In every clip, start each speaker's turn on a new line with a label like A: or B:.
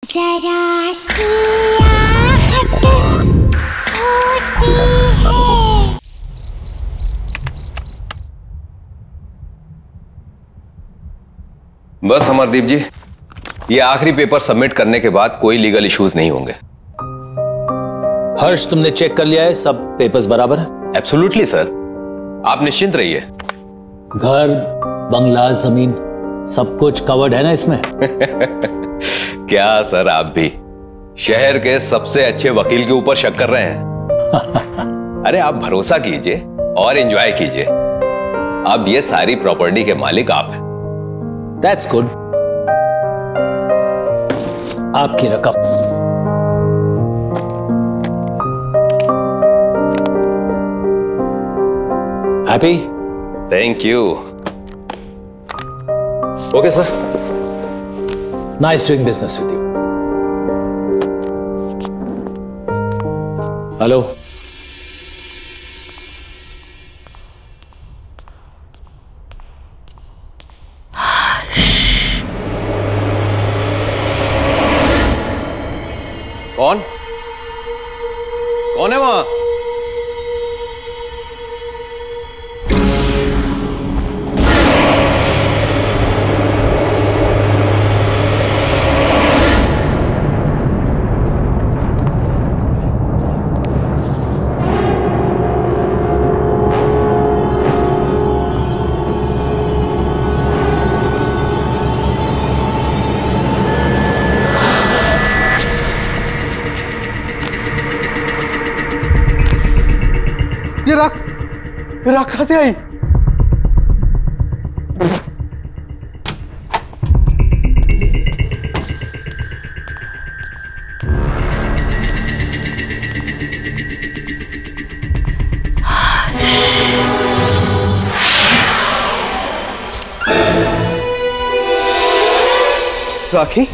A: जरा सियाहत होती है।
B: बस अमरदीप जी, ये आखिरी पेपर सबमिट करने के बाद कोई लीगल इश्यूज नहीं होंगे।
C: हर्ष, तुमने चेक कर लिया है? सब पेपर्स बराबर है?
B: एब्सोल्युटली सर, आप निश्चिंत रहिए।
C: घर, बंगला, जमीन सब कुछ कवर्ड है ना इसमें?
B: क्या सर, आप भी शहर के सबसे अच्छे वकील के ऊपर शक कर रहे हैं? अरे आप भरोसा कीजिए और एंजॉय कीजिए। अब ये सारी प्रॉपर्टी के मालिक आप हैं।
C: That's good. आपकी रकम। Happy?
B: Thank you. Okay sir.
C: Nice doing business with you. Hello,
B: कौन कौन है वहां?
D: ये राख कहां से आई? राखी?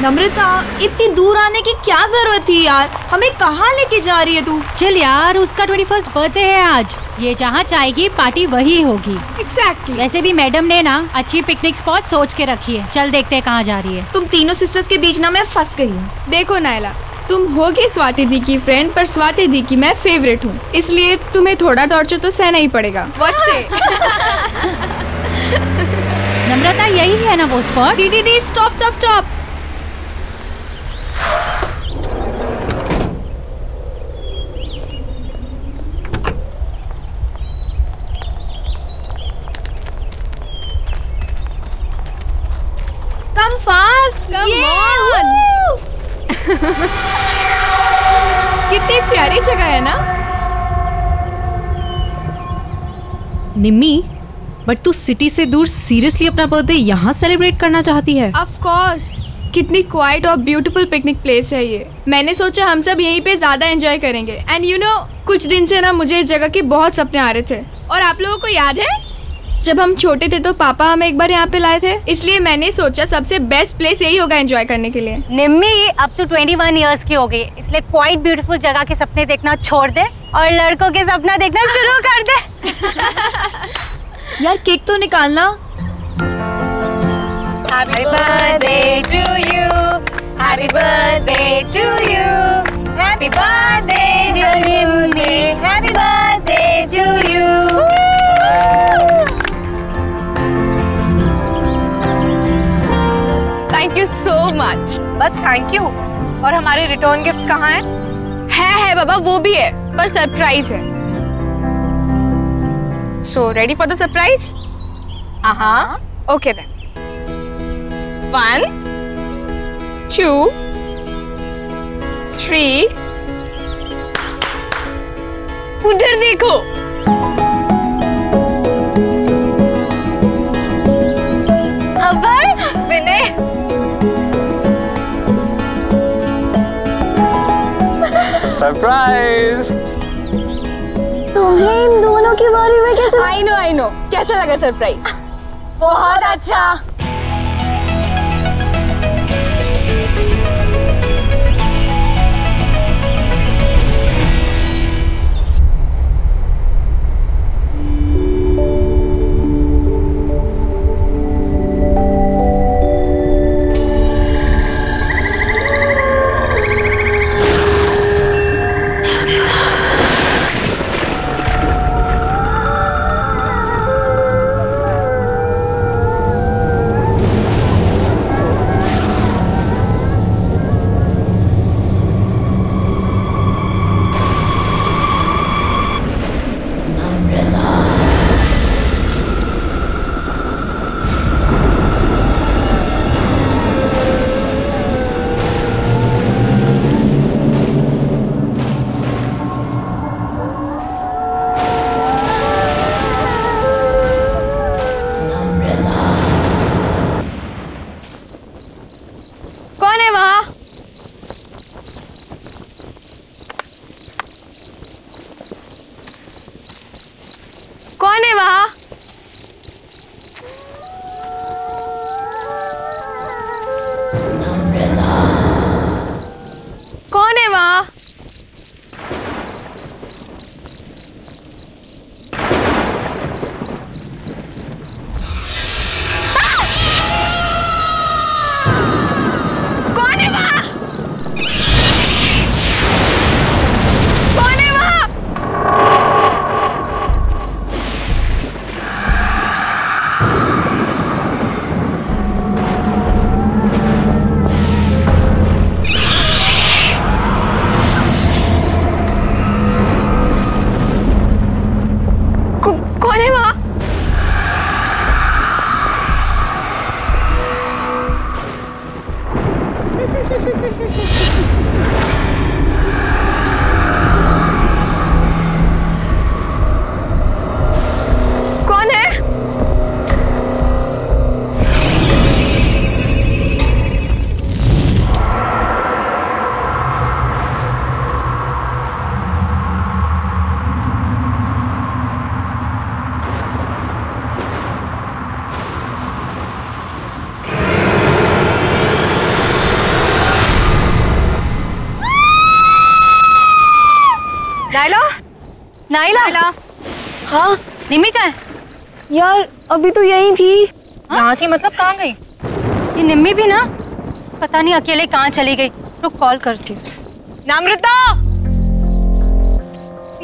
E: नम्रता, इतनी दूर आने की क्या जरूरत थी यार? हमें कहाँ लेके जा रही है तू?
F: चल यार, उसका 21st बर्थडे है आज। ये जहाँ चाहेगी पार्टी वही होगी।
E: एग्जैक्टली।
F: वैसे भी मैडम ने ना अच्छी पिकनिक स्पॉट सोच के रखी है। चल देखते हैं कहाँ जा रही है।
E: तुम तीनों सिस्टर्स के बीच ना मैं फंस गई हूँ।
G: देखो नायला, तुम होगी स्वाति दी की फ्रेंड, पर स्वाति दी की मैं फेवरेट हूँ, इसलिए तुम्हें थोड़ा टॉर्चर तो सहना ही पड़ेगा। What say?
F: नम्रता, यही है ना वो स्पॉट?
E: दी stop stop stop. Come fast,
G: Come on. कितनी प्यारी जगह है ना?
H: निम्मी, बट तू सिटी से दूर सीरियसली अपना बर्थडे यहाँ सेलिब्रेट करना चाहती है?
G: Of course. कितनी क्वाइट और ब्यूटीफुल पिकनिक प्लेस है ये। मैंने सोचा हम सब यहीं पे ज्यादा एंजॉय करेंगे। एंड यू नो, कुछ दिन से ना मुझे इस जगह के बहुत सपने आ रहे थे। और आप लोगों को याद है जब हम छोटे थे तो पापा हमें एक बार यहाँ पे लाए थे, इसलिए मैंने सोचा सबसे बेस्ट प्लेस यही होगा एंजॉय करने के लिए।
F: निम्मी, अब तो 21 इयर्स की हो गई, इसलिए क्वाइट ब्यूटीफुल जगह के सपने देखना छोड़ दे और लड़कों के सपना देखना शुरू कर दे।
E: यार केक तो निकालना।
F: Happy birthday to you. Happy birthday to you. Happy birthday dear Nimmi. Happy birthday to you.
G: Thank you so much.
F: बस थैंक यू। और हमारे रिटर्न गिफ्ट्स कहाँ हैं?
G: है बाबा, वो भी है, पर सरप्राइज है। So ready for the surprise?
F: हाँ।
G: Okay then. 1 2 3। उधर देखो।
F: अभय, विनय।
D: सरप्राइज।
F: तुम्हें इन दोनों के बारे में कैसे?
G: I know. कैसा लगा सरप्राइज?
F: बहुत अच्छा।
G: कौन है वहाँ? कौन है वहाँ? कौन है वहाँ? कौन है वहाँ? कौन है? नाइला। हाँ, निम्मी कहाँ है? यार अभी तो यही थी। यहाँ थी मतलब कहाँ गई? ये निम्मी भी ना पता नहीं अकेले कहाँ चली गई। रुक कॉल करती हूँ। नम्रता,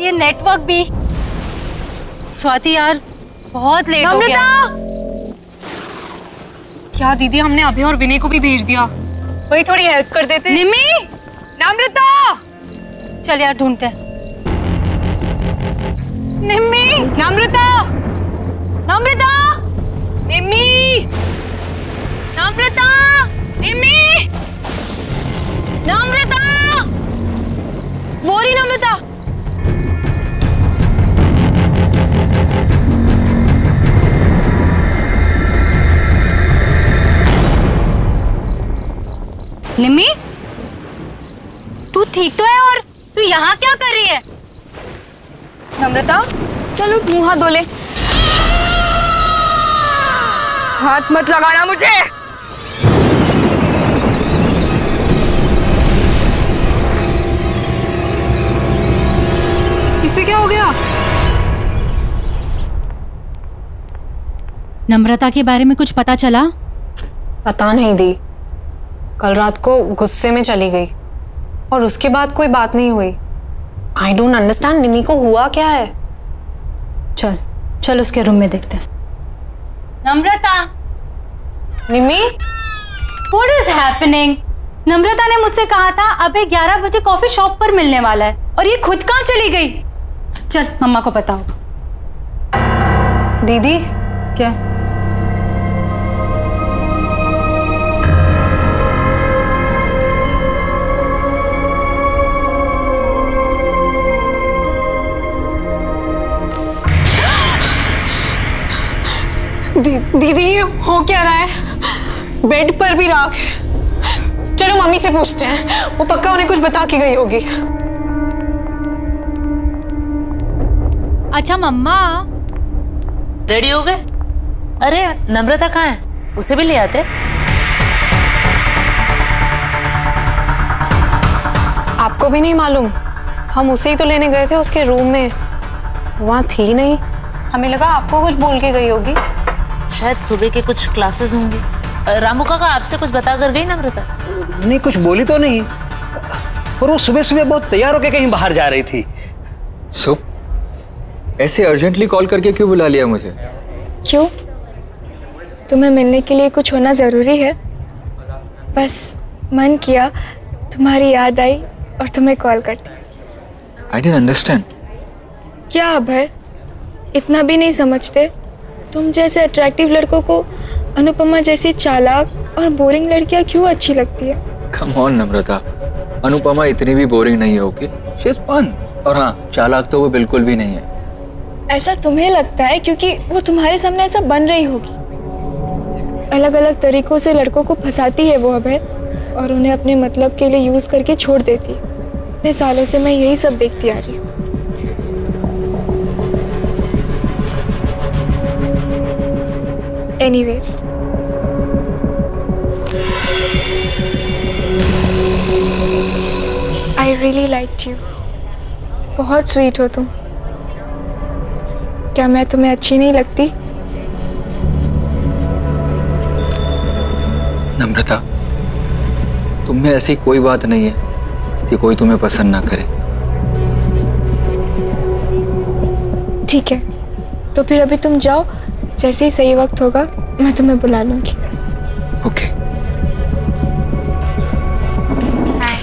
G: ये नेटवर्क भी। स्वाति यार बहुत लेट हो गया। क्या दीदी, हमने अभी और विनय को भी भेज दिया। वही थोड़ी हेल्प कर देते। निम्मी, नम्रता, चल यार ढूंढते हैं। निम्मी, नम्रता, नम्रता, निम्मी, नम्रता, निम्मी, नम्रता, वो रही नम्रता। निम्मी, तू ठीक तो है? और तू यहाँ क्या कर रही है? नम्रता, चलो मुंह हाथ धो ले। हाथ मत लगाना मुझे।
H: इससे क्या हो गया?
F: नम्रता के बारे में कुछ पता चला? पता नहीं दी, कल रात को गुस्से में चली गई और उसके बाद कोई बात नहीं हुई। आई डोंट अंडरस्टैंड, निमी को हुआ क्या है?
I: चल चल उसके रूम में देखते हैं। नम्रता,
F: निमी,
I: व्हाट इज हैपनिंग? नम्रता ने मुझसे कहा था अबे 11 बजे कॉफी शॉप पर मिलने वाला है और ये खुद कहाँ चली गई? चल मम्मा को बताओ।
F: दीदी
I: क्या?
F: दीदी ये हो क्या रहा है? बेड पर भी राख है। चलो मम्मी से पूछते हैं, वो पक्का उन्हें कुछ बता के गई होगी।
H: अच्छा मम्मा,
J: रेडी हो गए? अरे नम्रता कहाँ है? उसे भी ले आते।
F: आपको भी नहीं मालूम? हम उसे ही तो लेने गए थे उसके रूम में, वहाँ थी नहीं। हमें लगा आपको कुछ बोल के गई होगी।
J: शायद सुबह के कुछ क्लासेस होंगे। रामू काका आपसे कुछ बता कर गई नम्रता?
K: नहीं, कुछ बोली तो नहीं, और वो सुबह सुबह बहुत तैयार होकर कहीं बाहर जा रही थी।
D: ऐसे अर्जेंटली कॉल करके क्यों बुला लिया मुझे?
E: क्यों? तुम्हें मिलने के लिए कुछ होना ज़रूरी है? बस मन किया, तुम्हारी याद आई और तुम्हें कॉल कर दी।
D: I didn't understand.
E: क्या अभय, इतना भी नहीं समझते? तुम जैसे अट्रैक्टिव लड़कों को अनुपमा जैसी चालाक और बोरिंग लड़कियां क्यों अच्छी लगती है?
D: कम ऑन नम्रता, अनुपमा इतनी भी बोरिंग नहीं है। Okay, she is fun. और हाँ, चालाक तो वो बिल्कुल भी नहीं है।
E: ऐसा तुम्हें लगता है क्योंकि वो तुम्हारे सामने ऐसा बन रही होगी। अलग अलग तरीकों से लड़कों को फंसाती है वो अभय, और उन्हें अपने मतलब के लिए यूज करके छोड़ देती है। इतने सालों से मैं यही सब देखती आ रही हूँ। Anyways, I really liked you. बहुत स्वीट हो तुम। क्या मैं तुम्हें अच्छी नहीं लगती?
D: नम्रता, तुम में ऐसी कोई बात नहीं है कि कोई तुम्हें पसंद ना करे।
E: ठीक है, तो फिर अभी तुम जाओ, जैसे ही सही वक्त होगा मैं तुम्हें बुला लूंगी।
D: Okay, bye.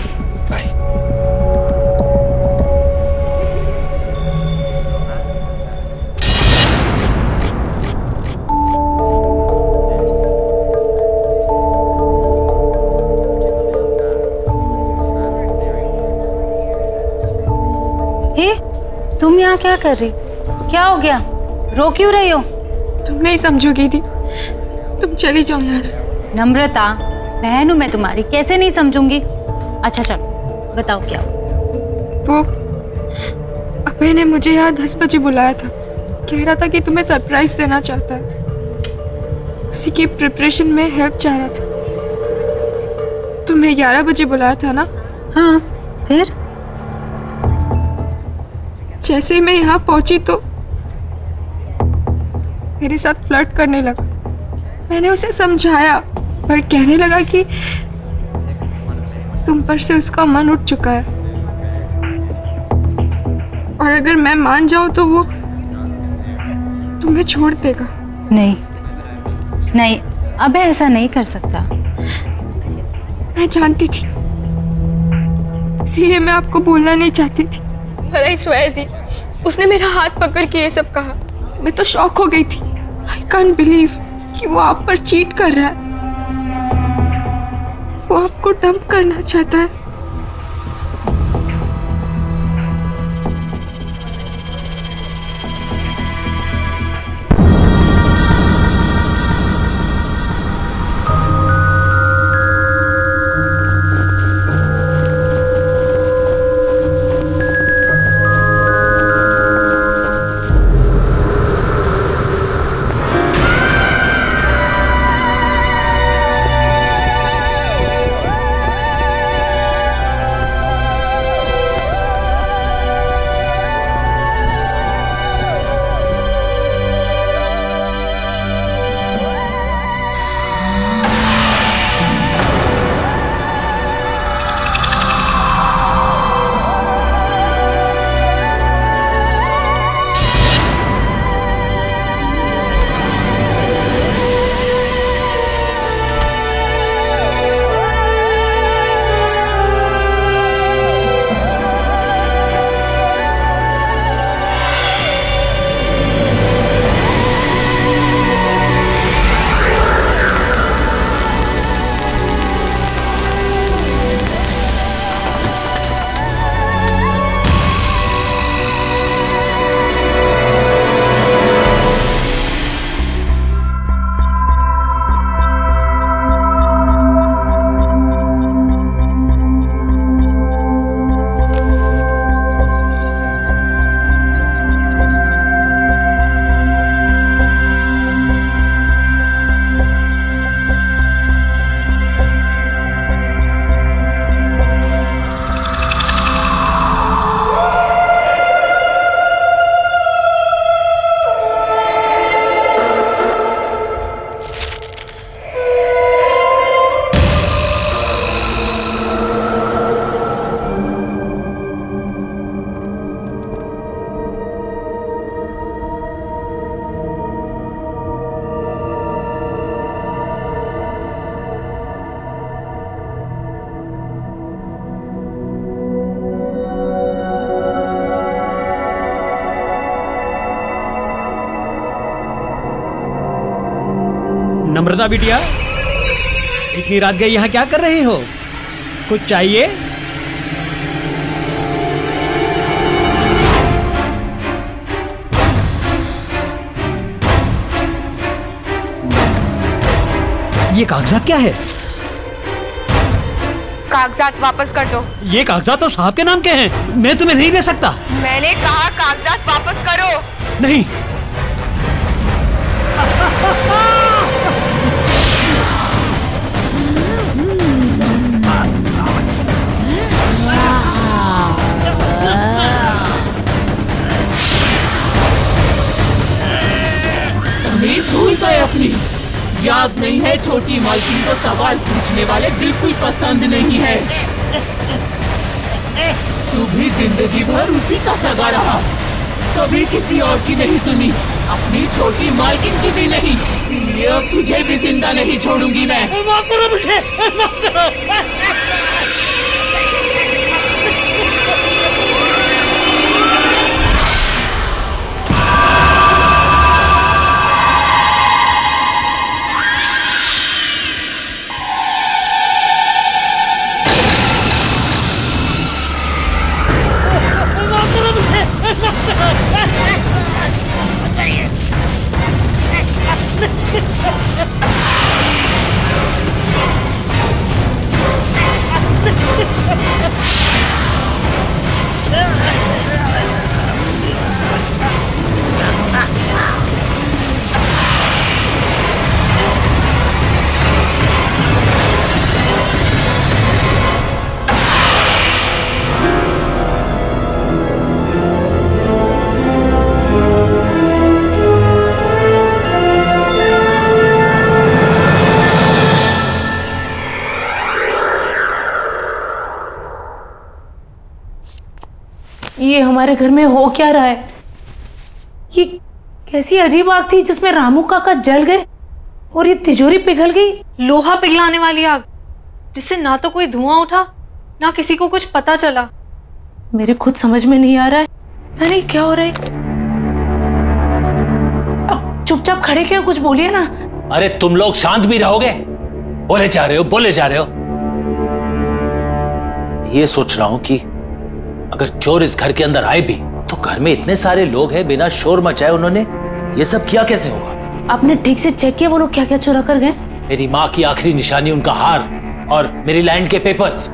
I: हे, तुम यहाँ क्या कर रही? क्या हो गया? रो क्यों रही हो?
E: तुम नहीं समझोगी दी, तुम चली जाओ यहाँ से।
I: नम्रता, बहन हूँ मैं तुम्हारी, कैसे नहीं समझूंगी? अच्छा चलो बताओ क्या हुआ?
E: वो अभय ने मुझे यहाँ 10 बजे बुलाया था। कह रहा था कि तुम्हें सरप्राइज देना चाहता है। उसी की प्रिपरेशन में हेल्प चाह रहा था। तुम्हें 11 बजे बुलाया था ना?
I: हाँ, फिर?
E: जैसे ही मैं यहाँ पहुंची तो मेरे साथ फ्लर्ट करने लगा। मैंने उसे समझाया, पर कहने लगा कि तुम पर से उसका मन उठ चुका है, और अगर मैं मान जाऊं तो वो तुम्हें छोड़ देगा।
I: नहीं नहीं, अब ऐसा नहीं कर सकता।
E: मैं जानती थी, इसीलिए मैं आपको बोलना नहीं चाहती थी। पर आई स्वेयर दी, उसने मेरा हाथ पकड़ के ये सब कहा। मैं तो शॉक हो गई थी। आई कांट बिलीव कि वो आप पर चीट कर रहा है। वो आपको डंप करना चाहता है।
L: नम्रता बिटिया, इतनी रात गई यहाँ क्या कर रही हो? कुछ चाहिए? ये कागजात क्या है?
E: कागजात वापस कर दो।
L: ये कागजात तो साहब के नाम के हैं, मैं तुम्हें नहीं दे सकता।
E: मैंने कहा कागजात वापस करो।
L: नहीं।
M: तमीज भूल गए अपनी। याद नहीं है छोटी मालकिन को सवाल पूछने वाले बिल्कुल पसंद नहीं है। तू भी जिंदगी भर उसी का सगा रहा, कभी किसी और की नहीं सुनी, अपनी छोटी मालकिन की भी नहीं। इसीलिए अब तुझे भी जिंदा नहीं छोड़ूंगी मैं।
L: माफ करो मुझे, माफ करो।
J: ये हमारे घर में हो क्या रहा है? ये कैसी अजीब आग थी जिसमें रामू काका जल गए और ये तिजोरी पिघल गई।
H: लोहा पिघलाने वाली आग, जिससे ना तो कोई धुआं उठा ना किसी को कुछ पता चला।
J: मेरे खुद समझ में नहीं आ रहा है, पता नहीं क्या हो रहा है। अब चुपचाप खड़े क्यों, कुछ बोलिए ना।
C: अरे तुम लोग शांत भी रहोगे? बोले जा रहे हो, बोले जा रहे हो। ये सोच रहा हूं कि अगर चोर इस घर के अंदर आए भी तो घर में इतने सारे लोग हैं, बिना शोर मचाए उन्होंने ये सब किया कैसे होगा?
J: आपने ठीक से चेक किया वो लोग क्या क्या चुरा कर गए?
C: मेरी माँ की आखिरी निशानी, उनका हार और मेरी लैंड के पेपर्स।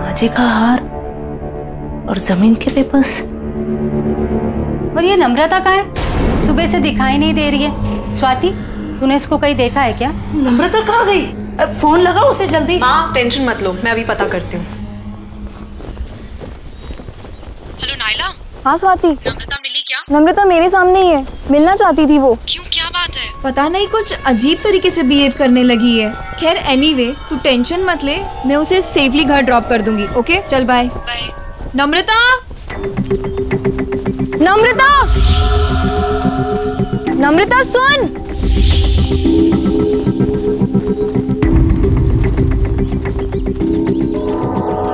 J: माँ जी का हार और जमीन के पेपर्स।
I: और ये नम्रता कहाँ है? सुबह से दिखाई नहीं दे रही है। स्वाति, तूने इसको कहीं देखा है क्या?
J: नम्रता कहाँ गई? फोन लगाओ उसे जल्दी।
H: माँ टेंशन मत लो, मैं अभी पता करती हूँ। Hello Naila.
G: हाँ स्वाति।
H: नम्रता मिली क्या?
G: नम्रता मेरे सामने ही है, मिलना चाहती थी वो।
H: क्यों, क्या बात है?
G: पता नहीं, कुछ अजीब तरीके से बिहेव करने लगी है। खैर एनीवे, तू टेंशन मत ले, मैं उसे सेफली घर ड्रॉप कर दूंगी। ओके चल बाय। नम्रता, नम्रता, नम्रता सुन।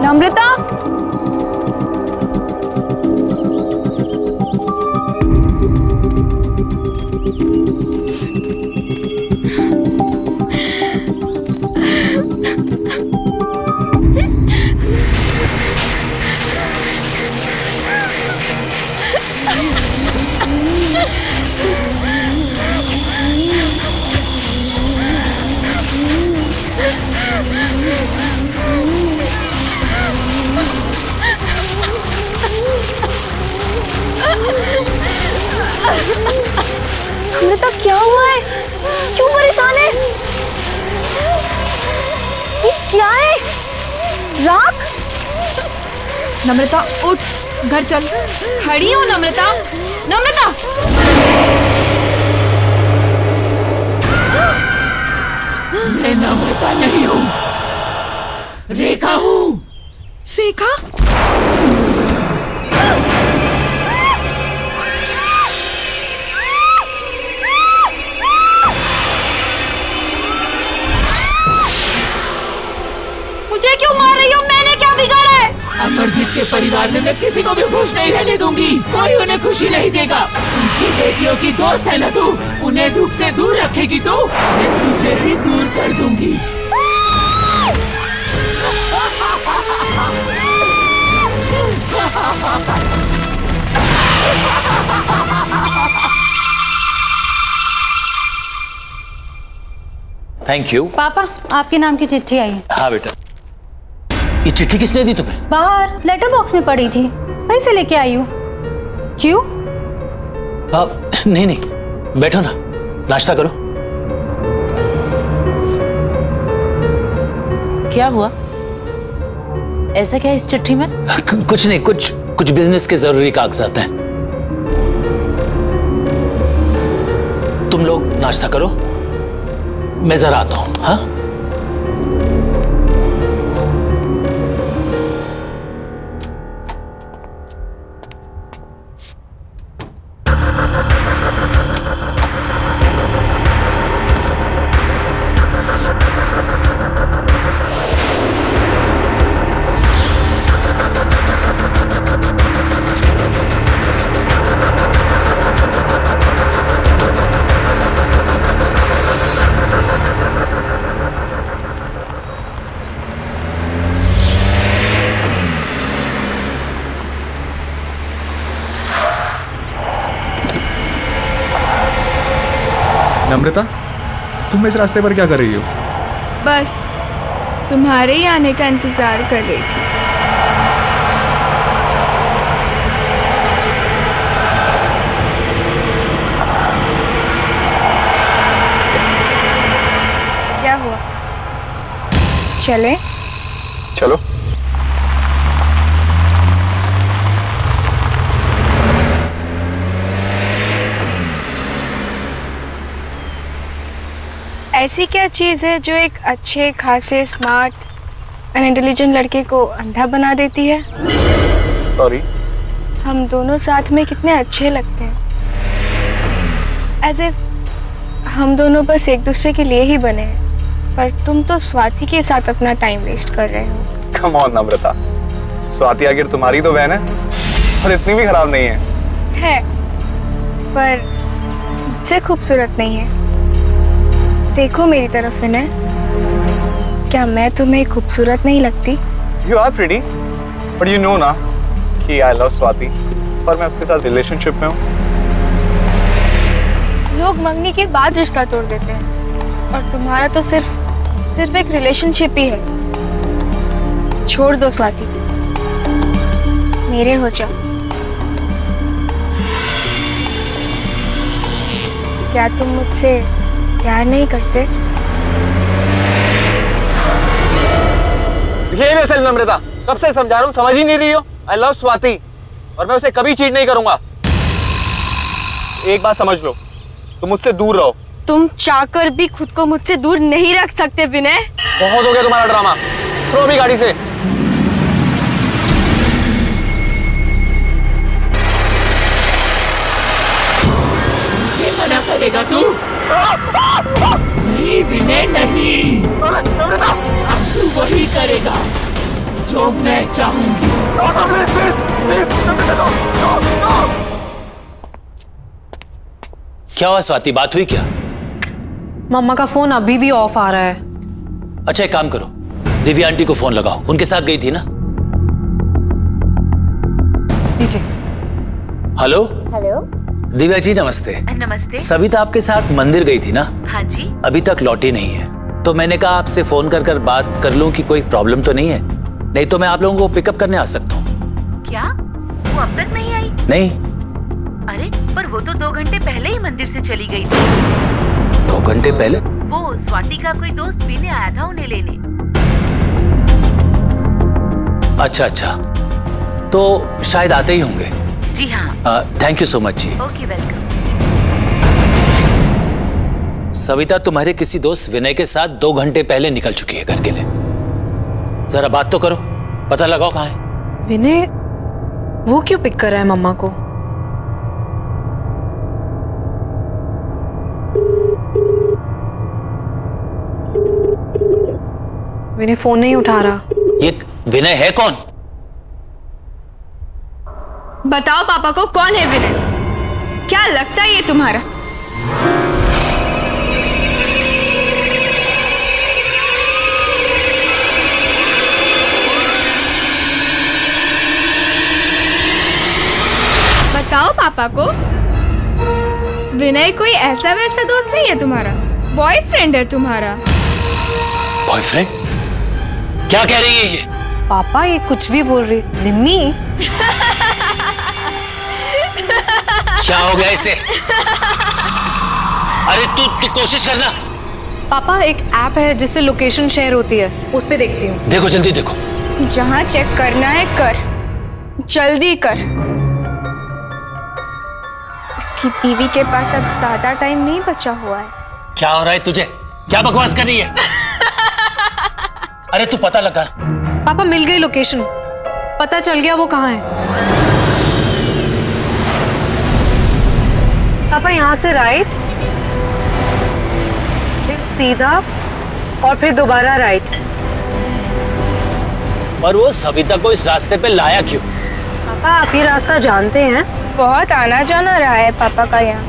G: नम्रता, नम्रता क्या हुआ है? क्यों परेशान है? ये क्या है? राख? नम्रता उठ, घर चल। खड़ी हो नम्रता, नम्रता।
M: मैं नम्रता नहीं हूँ, रेखा हूँ।
G: रेखा?
F: मुझे क्यों मार रही हो? मैंने क्या बिगाड़ा है?
M: अमरदीप के परिवार में मैं किसी को भी खुश नहीं रहने दूंगी। कोई उन्हें खुशी नहीं देगा। उनकी बेटियों की दोस्त है ना तू, उन्हें दुख से दूर रखेगी तू, मैं तुझे ही दूर कर दूंगी।
C: Thank you.
I: पापा, आपके नाम की चिट्ठी आई है।
C: हाँ बेटा। ये चिट्ठी किसने दी तुम्हें?
I: बाहर लेटर बॉक्स में पड़ी थी, वहीं से लेके आई हूँ। क्यों?
C: नहीं नहीं, बैठो ना, नाश्ता करो।
J: क्या हुआ? ऐसा क्या इस चिट्ठी में?
C: कुछ नहीं, कुछ बिजनेस के जरूरी कागजात हैं। तुम लोग नाश्ता करो, मैं जरा आता हूं। हाँ,
D: नम्रता, तुम इस रास्ते पर क्या कर रही हो?
G: बस तुम्हारे ही आने का इंतजार कर रही थी। क्या हुआ? चले?
D: चलो।
G: ऐसी क्या चीज़ है जो एक अच्छे खासे स्मार्ट एंड इंटेलिजेंट लड़के को अंधा बना देती है?
D: सॉरी।
G: हम दोनों साथ में कितने अच्छे लगते हैं, एज इफ हम दोनों बस एक दूसरे के लिए ही बने हैं, पर तुम तो स्वाति के साथ अपना टाइम वेस्ट कर रहे हो।
D: कम ऑन नम्रता, स्वाति आखिर तुम्हारी तो बहन है और इतनी भी खराब नहीं है।
G: पर मुझसे खूबसूरत नहीं है। देखो मेरी तरफ विनय, क्या मैं तुम्हें खूबसूरत नहीं लगती?
D: You are pretty, but you know ना कि I love स्वाति, पर मैं उसके साथ रिलेशनशिप में हूँ।
G: लोग मंगनी के बाद रिश्ता तोड़ देते हैं और तुम्हारा तो सिर्फ एक रिलेशनशिप ही है। छोड़ दो स्वाति, मेरे हो जाओ। क्या तुम मुझसे प्यार नहीं करते?
N: नम्रता, कब से समझा रहा हूँ, समझ ही नहीं रही हो। आई लव स्वाति और मैं उसे कभी चीट नहीं करूंगा। एक बात समझ लो, तुम मुझसे दूर रहो।
G: तुम चाहकर भी खुद को मुझसे दूर नहीं रख सकते विनय।
N: बहुत हो गया तुम्हारा ड्रामा, उतरो अभी गाड़ी से।
M: मुझे मना करेगा तू? नहीं विनय नहीं, अब तू वही करेगा जो मैं चाहूंगी।
C: क्या हुआ स्वाति, बात हुई क्या?
H: मम्मा का फोन अभी भी ऑफ आ रहा है।
C: अच्छा एक काम करो, दिव्या आंटी को फोन लगाओ, उनके साथ गई थी ना?
H: लीजिए।
C: Hello
F: hello.
C: दिव्या जी नमस्ते।
F: नमस्ते।
C: सविता आपके साथ मंदिर गई थी ना?
F: हाँ जी।
C: अभी तक लौटी नहीं है, तो मैंने कहा आपसे फोन कर बात कर लूं कि कोई प्रॉब्लम तो नहीं है, नहीं तो मैं आप लोगों को पिकअप करने आ सकता हूँ।
F: क्या वो अब तक नहीं आई?
C: नहीं।
F: अरे पर वो तो 2 घंटे पहले ही मंदिर से चली गई थी।
C: 2 घंटे पहले?
F: वो स्वाति का कोई दोस्त पीने आया था उन्हें लेने।
C: अच्छा, तो शायद आते ही होंगे।
F: जी हाँ।
C: थैंक यू सो मच जी।
F: Okay welcome.
C: सविता तुम्हारे किसी दोस्त विनय के साथ 2 घंटे पहले निकल चुकी है घर के लिए। जरा बात तो करो, पता लगाओ कहाँ है।
H: विनय वो क्यों पिक कर रहा है मम्मा को? विनय फोन नहीं उठा रहा।
C: ये विनय है कौन?
G: बताओ पापा को कौन है विनय? क्या लगता है ये तुम्हारा? बताओ पापा को। विनय कोई ऐसा वैसा दोस्त नहीं है तुम्हारा, बॉयफ्रेंड है तुम्हारा।
C: बॉयफ्रेंड? क्या कह रही है ये?
I: पापा ये कुछ भी बोल रही। निम्मी
C: क्या हो गया इसे? अरे तू कोशिश करना।
I: पापा एक ऐप है जिससे लोकेशन शेयर होती है, उस पे देखती हूँ।
C: देखो जल्दी देखो।
E: जहाँ चेक करना है कर, जल्दी कर। इसकी बीवी के पास अब ज्यादा टाइम नहीं बचा हुआ है।
C: क्या हो रहा है तुझे? क्या बकवास कर रही है? अरे तू पता लगा।
I: पापा मिल गई लोकेशन, पता चल गया वो कहाँ है। पापा यहाँ से राइट, फिर सीधा और फिर दोबारा राइट।
C: पर वो सविता को इस रास्ते पे लाया क्यों?
I: पापा आप ये रास्ता जानते हैं?
E: बहुत आना जाना रहा है पापा का यहाँ।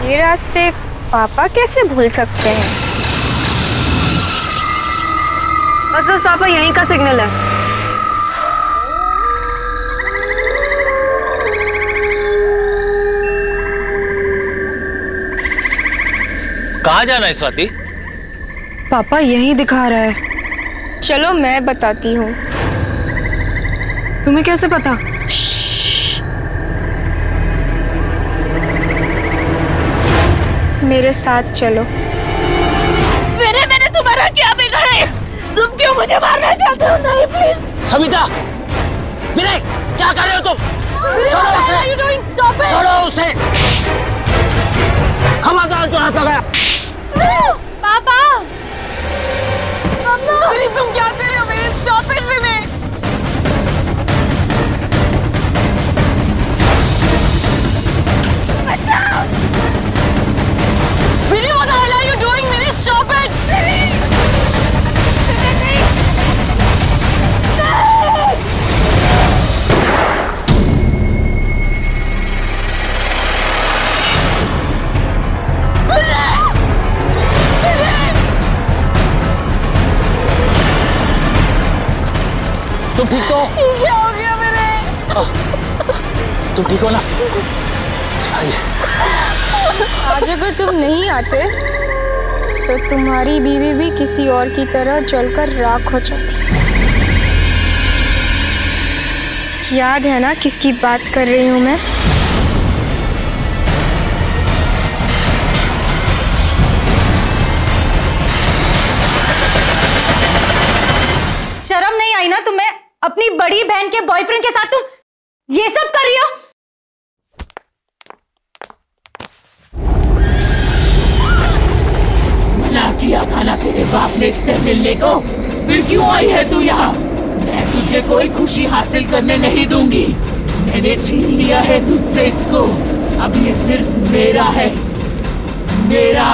E: ये रास्ते पापा कैसे भूल सकते हैं?
I: बस बस पापा यहीं का सिग्नल है।
C: कहाँ जाना है स्वाति?
E: पापा यहीं दिखा रहा है। चलो मैं बताती हूँ।
I: तुम्हें कैसे पता?
E: मेरे साथ चलो।
J: मैंने तुम्हारा क्या बिगाड़ा है? तुम क्यों मुझे मारना चाहते हो? नहीं प्लीज।
C: सविता, विनय, क्या कर रहे हो तुम? छोड़ो उसे। छोड़ो उसे। खबरदार जो हाथ लगाया।
G: पापा। विनय तुम क्या कर रहे हो? मेरे स्टॉप इट विनय।
J: बचाओ।
G: विनय what the hell are you doing? Vinay stop it.
C: तुम ठीक हो?
G: क्या हो गया मेरे?
C: तुम ठीक हो ना? आइए।
E: आज अगर तुम नहीं आते तो तुम्हारी बीवी भी किसी और की तरह जलकर राख हो जाती। याद है ना किसकी बात कर रही हूँ मैं?
I: शर्म नहीं आई ना तुम्हें? अपनी बड़ी बहन के बॉयफ्रेंड के साथ तुम ये सब कर रही हो?
M: मना किया था ना तेरे बाप ने इससे मिलने को, फिर क्यों आई है तू यहाँ? मैं तुझे कोई खुशी हासिल करने नहीं दूंगी। मैंने छीन लिया है तुझसे इसको, अब ये सिर्फ मेरा है, मेरा।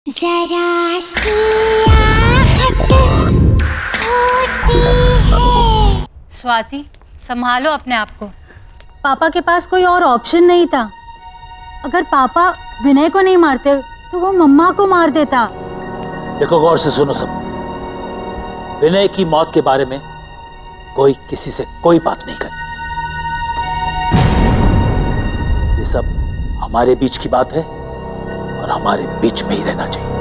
A: जरा सी आहट होती है।
I: स्वाति संभालो अपने आप को। पापा के पास कोई और ऑप्शन नहीं था। अगर पापा विनय को नहीं मारते तो वो मम्मा को मार देता।
C: देखो गौर से सुनो सब। विनय की मौत के बारे में कोई किसी से कोई बात नहीं करे। ये सब हमारे बीच की बात है और हमारे बीच में ही रहना चाहिए।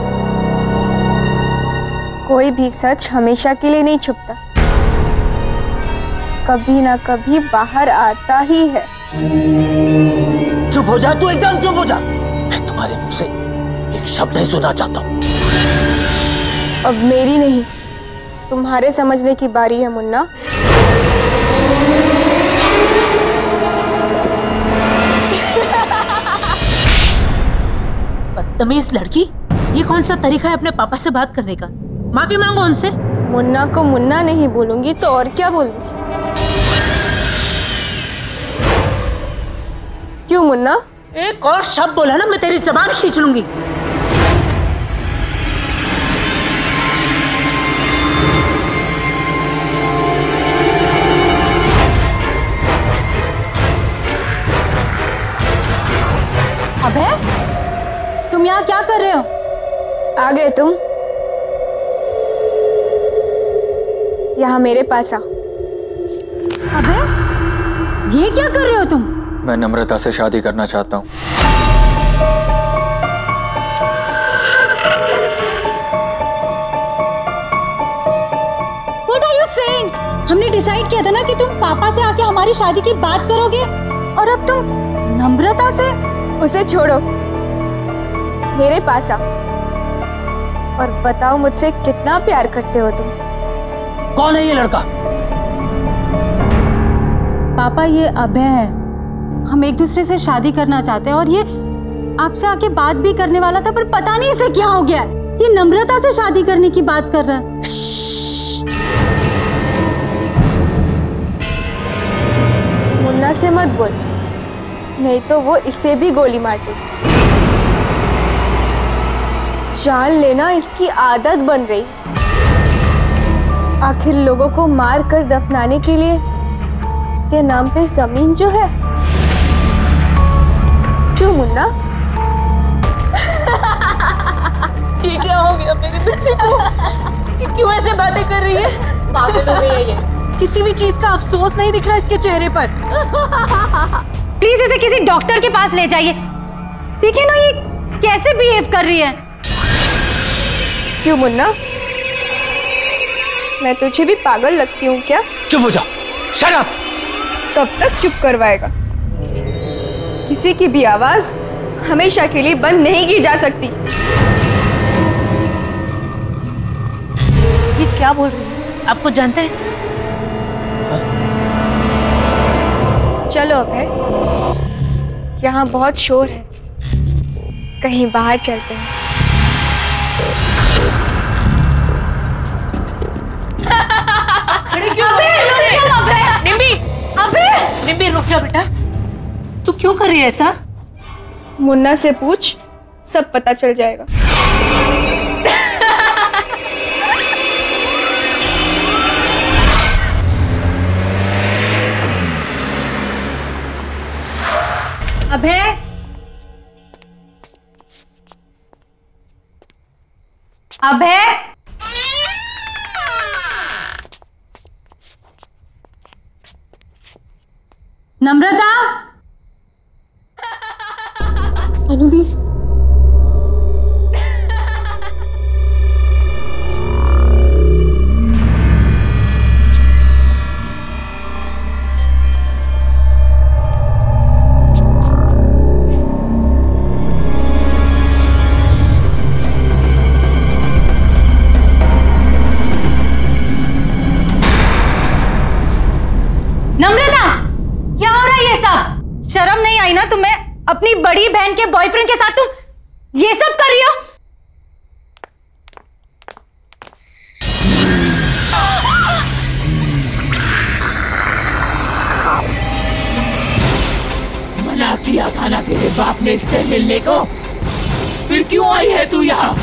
E: कोई भी सच हमेशा के लिए नहीं छुपता, कभी ना कभी बाहर आता ही है।
C: चुप हो जा तू, एकदम चुप हो जा। मैं तुम्हारे मुंह से एक शब्द ही सुनना चाहता हूं।
E: अब मेरी नहीं तुम्हारे समझने की बारी है मुन्ना।
J: बदतमीज लड़की, ये कौन सा तरीका है अपने पापा से बात करने का? माफी मांगो उनसे।
E: मुन्ना को मुन्ना नहीं बोलूंगी तो और क्या बोलूंगी? क्यों मुन्ना?
J: एक और शब्द बोला ना मैं तेरी जबान खींच लूंगी।
I: अबे, तुम यहाँ क्या कर रहे हो?
E: आ गए तुम? यहाँ मेरे पास आओ।
I: अबे, ये क्या कर रहे हो तुम?
D: मैं नम्रता से शादी करना चाहता हूँ।
I: What are you saying? हमने डिसाइड किया था ना कि तुम पापा से आके हमारी शादी की बात करोगे, और अब तुम नम्रता से?
E: उसे छोड़ो, मेरे पास आओ और बताओ मुझसे कितना प्यार करते हो तुम।
J: कौन है ये लड़का?
I: पापा, ये अभय है। हम एक दूसरे से शादी करना चाहते हैं और ये आपसे आके बात भी करने वाला था, पर पता नहीं इसे क्या हो गया। ये नम्रता से शादी करने की बात कर रहा है।
E: मुन्ना से मत बोल, नहीं तो वो इसे भी गोली मार देगी। जान लेना इसकी आदत बन रही। आखिर लोगों को मार कर दफनाने के लिए इसके नाम पे जमीन जो है। क्यों मुन्ना?
J: ये क्या हो गया मेरे बच्चे को? क्यों ऐसे बातें कर रही है?
H: पागल हो गई है ये। किसी भी चीज का अफसोस नहीं दिख रहा इसके चेहरे पर।
I: प्लीज इसे किसी डॉक्टर के पास ले जाइए। देखिए ना ये कैसे बिहेव कर रही है।
E: क्यों मुन्ना, मैं तुझे भी पागल लगती हूँ क्या?
C: चुप हो जाओ, शट अप।
E: कब तक चुप करवाएगा? किसी की भी आवाज हमेशा के लिए बंद नहीं की जा सकती।
J: ये क्या बोल रही है? आपको जानते हैं?
E: चलो अभय, यहाँ बहुत शोर है, कहीं बाहर चलते हैं।
J: खड़े क्यों? निम्मी रुक जा बेटा। तू क्यों कर रही है ऐसा?
E: मुन्ना से पूछ, सब पता चल जाएगा।
I: अभय, अभय, नम्रता, अनुदी, नम्रता, क्या हो रहा है ये सब? शर्म नहीं आई ना तुम्हें? अपनी बड़ी बहन के बॉयफ्रेंड के साथ तुम ये सब कर रही हो?
M: मना किया था ना तेरे बाप ने इससे मिलने को, फिर क्यों आई है तू यहाँ?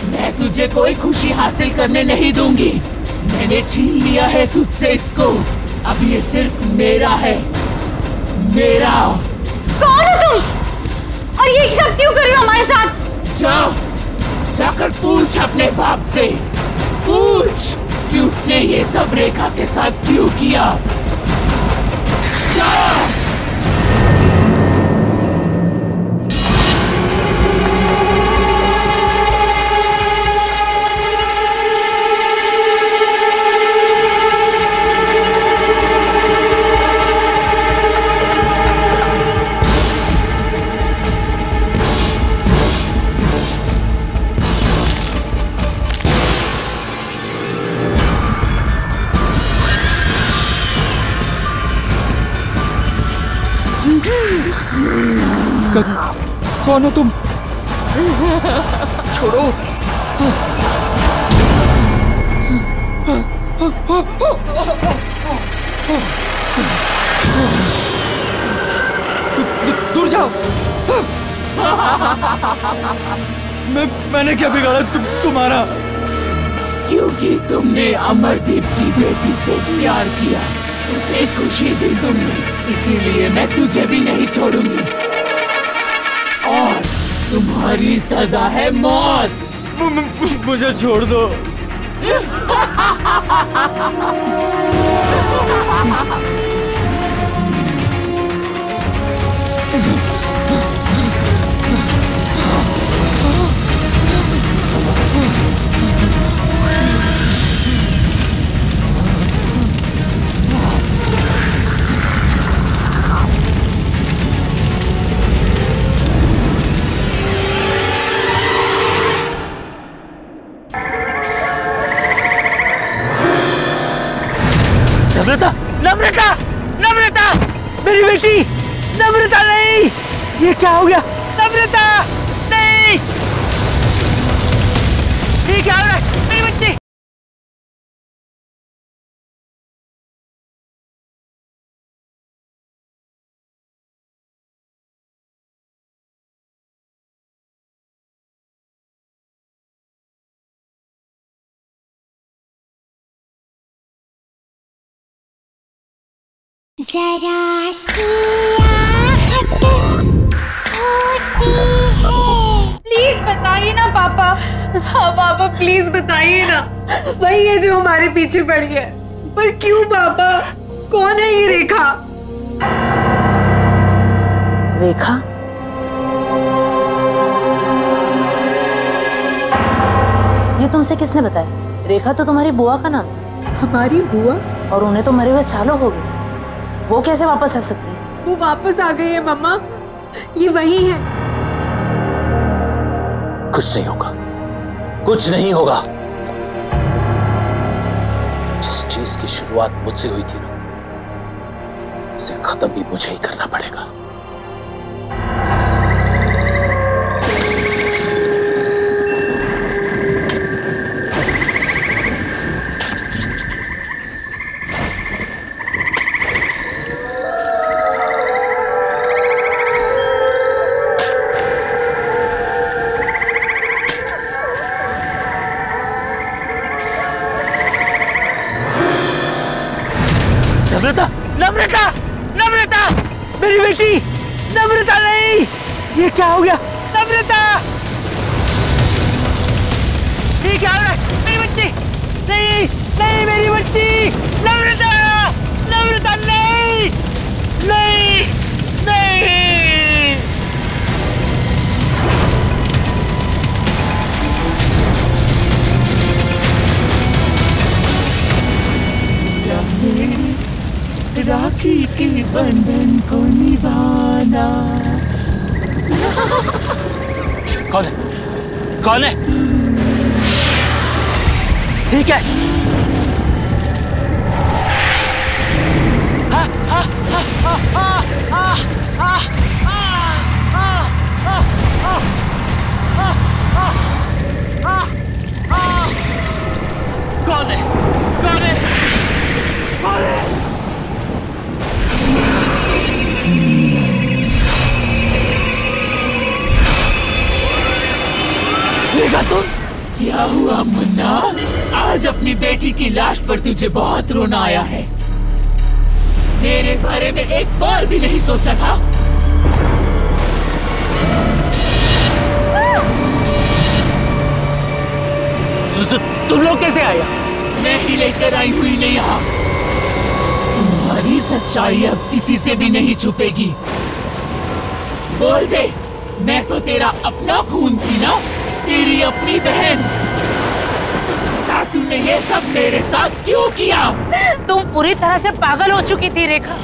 M: मैं तुझे कोई खुशी हासिल करने नहीं दूंगी। मैंने छीन लिया है तुझसे इसको, अब ये सिर्फ मेरा है, मेरा।
I: कौन हो तुम? और ये सब क्यों कर रहे हो हमारे साथ?
M: जाकर पूछ अपने बाप से, पूछ कि उसने ये सब रेखा के साथ क्यों किया। जा।
L: कौन हो तुम? छोड़ो।
O: दूर जाओ। मैंने क्या बिगाड़ा तुम्हारा?
M: क्योंकि तुमने अमरदीप की बेटी से प्यार किया, उसे खुशी दी तुमने, इसीलिए मैं तुझे भी नहीं छोड़ूंगी। और तुम्हारी सजा है मौत।
O: मुझे छोड़ दो।
J: नम्रता, नम्रता, नम्रता, मेरी बेटी, नम्रता नहीं, ये क्या हो गया? नम्रता, नहीं, ये क्या हो रहा है? मेरी बच्ची।
A: जरा सी आहट होती है।
F: प्लीज बताइए ना पापा। हाँ पापा प्लीज बताइए ना, वही है जो हमारे पीछे पड़ी है। पर क्यों पापा? कौन है ये रेखा?
J: रेखा?
I: ये तुमसे किसने बताया? रेखा तो तुम्हारी बुआ का नाम था।
F: हमारी बुआ?
I: और उन्हें तो मरे हुए सालों हो गए, वो कैसे वापस आ सकती है?
F: वो वापस आ गई है मम्मा, ये वही है।
C: कुछ नहीं होगा, कुछ नहीं होगा। जिस चीज की शुरुआत मुझसे हुई थी ना, उसे खत्म भी मुझे ही करना पड़ेगा।
J: नम्रता, नम्रता, नम्रता, मेरी बेटी, नम्रता नहीं, ये क्या हो गया? नम्रता, ये क्या हो रहा है? मेरी बच्ची, नहीं, नहीं, मेरी बच्ची, नम्रता, नम्रता नहीं, नहीं, नहीं।
M: राखी के बंधन को निभाना।
C: कौन है? कौन है? ठीक है। कौन है? कौन है? कौन है? देखा तुम?
M: क्या हुआ मुन्ना? आज अपनी बेटी की लाश पर तुझे बहुत रोना आया है। मेरे बारे में एक बार भी नहीं सोचा था?
J: तुम लोग कैसे आए?
M: मैं ही लेकर आई हुई नहीं यहाँ। तुम्हारी सच्चाई अब किसी से भी नहीं छुपेगी। बोल दे, मैं तो तेरा अपना खून थी ना, तेरी अपनी बहन। बता तूने ये सब मेरे साथ क्यों किया?
J: तुम पूरी तरह से पागल हो चुकी थी रेखा,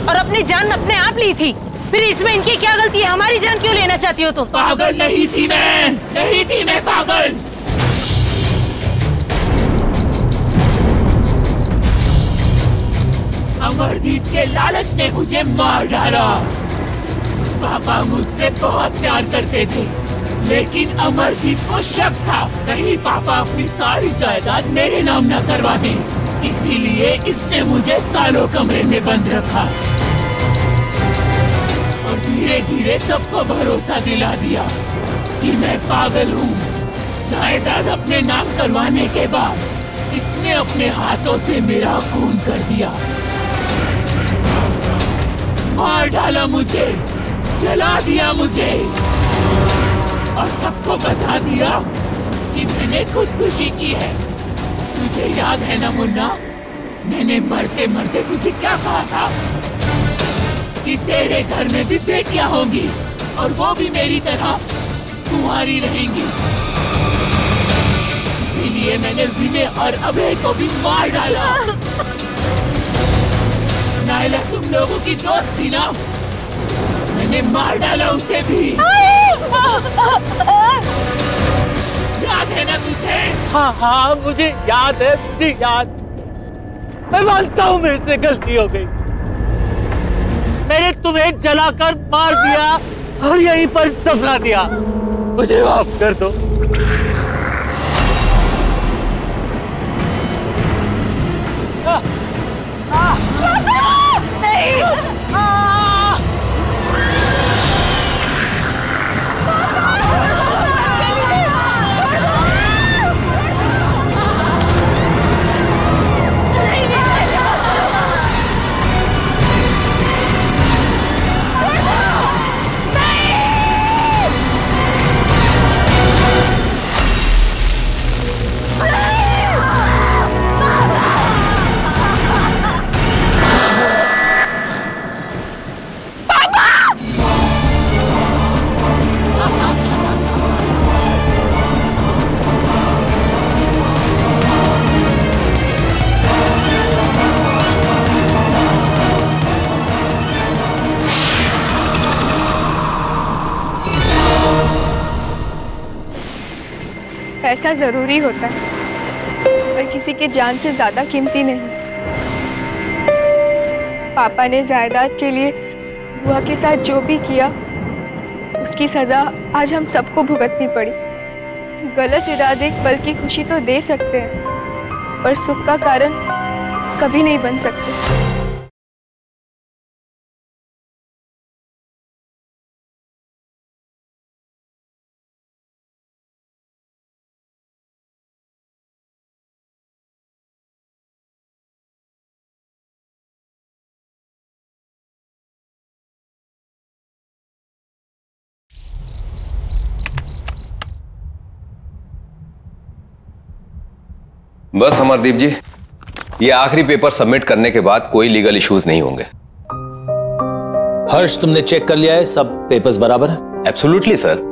J: और अपनी जान अपने आप ली थी। फिर इसमें इनकी क्या गलती है? हमारी जान क्यों लेना चाहती हो तुम?
M: पागल नहीं थी मैं, नहीं थी मैं पागल। अमरदीप के लालच ने मुझे मार डाला। पापा मुझसे बहुत प्यार करते थे, लेकिन अमरदीप को शक था कहीं पापा अपनी सारी जायदाद मेरे नाम न करवा दें, इसीलिए इसने मुझे सालों कमरे में बंद रखा और धीरे धीरे सबको भरोसा दिला दिया कि मैं पागल हूँ। जायदाद अपने नाम करवाने के बाद इसने अपने हाथों से मेरा खून कर दिया, मार डाला मुझे, जला दिया मुझे और सबको बता दिया कि मैंने खुदकुशी की है। तुझे याद है ना मुन्ना, मैंने मरते मरते तुझे क्या कहा था कि तेरे घर में भी बेटियां होंगी और वो भी मेरी तरह कुंवारी रहेंगी। इसीलिए मैंने विनय और अभय को भी मार डाला। नायला तुम लोगों की दोस्त थी ना, मैंने मार डाला उसे भी। याद है ना तुझे?
J: हाँ हाँ मुझे याद है, मुझे याद। मैं मानता हूँ मेरे से गलती हो गई। मैंने तुम्हें जलाकर मार दिया और यहीं पर दफना दिया। मुझे माफ कर दो। नहीं।
E: पैसा जरूरी होता है पर किसी की जान से ज्यादा कीमती नहीं। पापा ने जायदाद के लिए बुआ के साथ जो भी किया उसकी सजा आज हम सबको भुगतनी पड़ी। गलत इरादे एक पल की खुशी तो दे सकते हैं पर सुख का कारण कभी नहीं बन सकते।
B: बस अमरदीप जी, ये आखिरी पेपर सबमिट करने के बाद कोई लीगल इश्यूज नहीं होंगे।
C: हर्ष, तुमने चेक कर लिया है? सब पेपर्स बराबर है?
B: एब्सोल्युटली सर,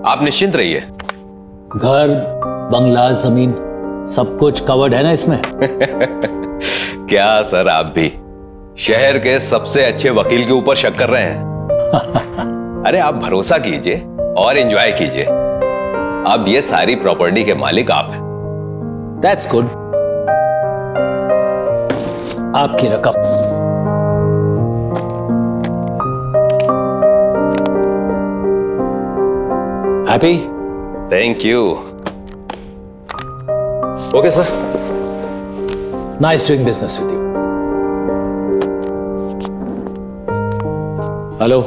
B: आप निश्चिंत रहिए।
C: घर, बंगला, जमीन सब कुछ कवर्ड है ना इसमें?
B: क्या सर, आप भी शहर के सबसे अच्छे वकील के ऊपर शक कर रहे हैं? अरे आप भरोसा कीजिए और एंजॉय कीजिए। अब ये सारी प्रॉपर्टी के मालिक आप हैं।
C: That's good. आपकी रकम। Happy?
B: Thank you. Okay, sir.
C: Nice doing business with you. Hello.